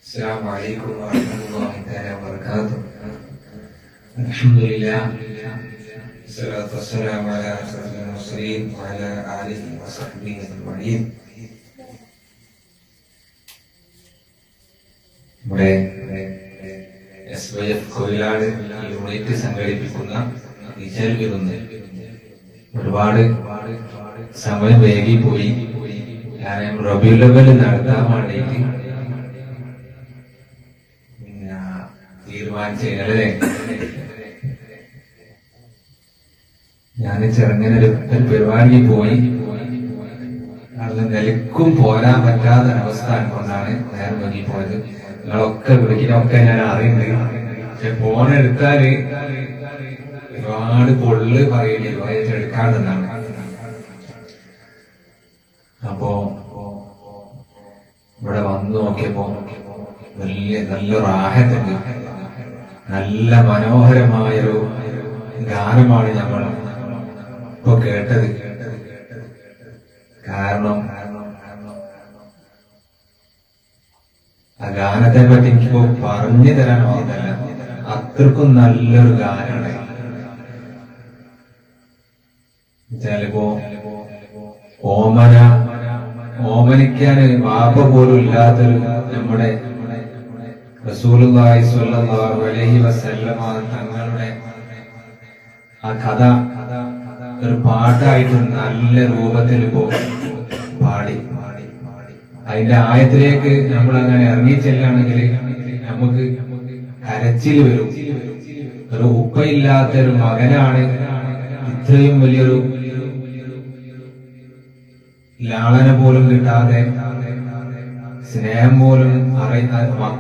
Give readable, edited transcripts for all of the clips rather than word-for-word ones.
السلام عليكم ورحمة الله تعالى وبركاته. الحمد لله والصلاة والسلام على أشرف المرسلين وعلى آله وصحبه أجمعين. നമ്മുടെ SYF കൊയിലാട് unit സംഘടിപ്പിക്കുന്ന വിജൽ വിരുന്ന് ഒരുപാട് സമയം വൈകി പോയി. ഞാൻ റബീഉൽ അവ്വൽ നടത്താൻ വേണ്ടിയിട്ട് തീരുമാനിച്ചല്ലേ. ഞാൻ ചെറുങ്ങനൊരു പരിപാടിക്ക് പോയി. അത് നിലക്കും പോരാൻ പറ്റാത്ത അവസ്ഥ കൊണ്ടാണ് നേരം വൈകി പോയത്. നിങ്ങളൊക്കെ വിളിക്കുന്നൊക്കെ ഞാൻ അറിയുന്നുണ്ട്. പക്ഷെ ഫോണെടുത്താല് ഒരുപാട് പൊള്ള് പറയേണ്ടി എടുക്കാണ്ടെന്നാണ്. അപ്പോ ഇവിടെ വന്നു നോക്കിയപ്പോ നല്ല റാഹത്തുണ്ട്. നല്ല മനോഹരമായൊരു ഗാനമാണ് നമ്മൾ ഇപ്പൊ കേട്ടത്. കാരണം ആ ഗാനത്തെ പറ്റി എനിക്കിപ്പോ പറഞ്ഞു തരാൻ ആവുന്നില്ല. അത്രക്കും നല്ലൊരു ഗാനമാണ്. ചിലപ്പോ ഓമനിക്കാൻ വാപ്പ പോലും ഇല്ലാത്തൊരു നമ്മുടെ റസൂലുള്ളാഹി സ്വല്ലല്ലാഹു അലൈഹി വസല്ലമ തങ്ങളുടെ ആ കഥ ഒരു പാട്ടായിട്ട് നല്ല രൂപത്തിൽ പാടി അതിന്റെ ആയത്തിലേക്ക് നമ്മൾ അങ്ങനെ ഇറങ്ങിച്ചെല്ലാണെങ്കിൽ നമുക്ക് കരച്ചിൽ വരും. ഒരു ഉപ്പയില്ലാത്തൊരു മകനാണ് ഇത്രയും വലിയൊരു ലാളന പോലും കിട്ടാതെ, സ്നേഹം പോലും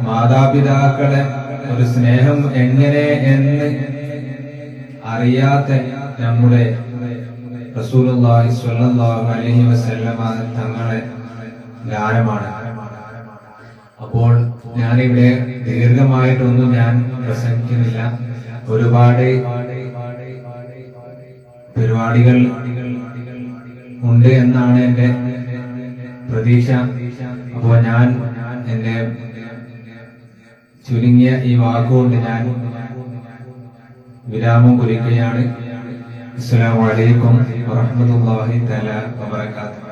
മാതാപിതാക്കളെ ഒരു സ്നേഹം എങ്ങനെ എന്ന് അറിയാത്ത നമ്മുടെ റസൂലുള്ളാഹി സ്വല്ലല്ലാഹു അലൈഹി വസല്ലമ തങ്ങളെ ഗാനമാണ്. അപ്പോൾ ഞാനിവിടെ ദീർഘമായിട്ടൊന്നും ഞാൻ പ്രസംഗിക്കുന്നില്ല. ഒരുപാട് പരിപാടികൾ ഉണ്ട് എന്നാണ് എന്റെ പ്രതീക്ഷ. അപ്പോൾ ഞാൻ എന്റെ ചുരുങ്ങിയ ഈ വാക്കുകൊണ്ട് ഞാൻ വിരാമം കുറിക്കുകയാണ്. അസ്സലാമു അലൈക്കും വറഹ്മത്തുള്ളാഹി തആല വബറകാതുഹു.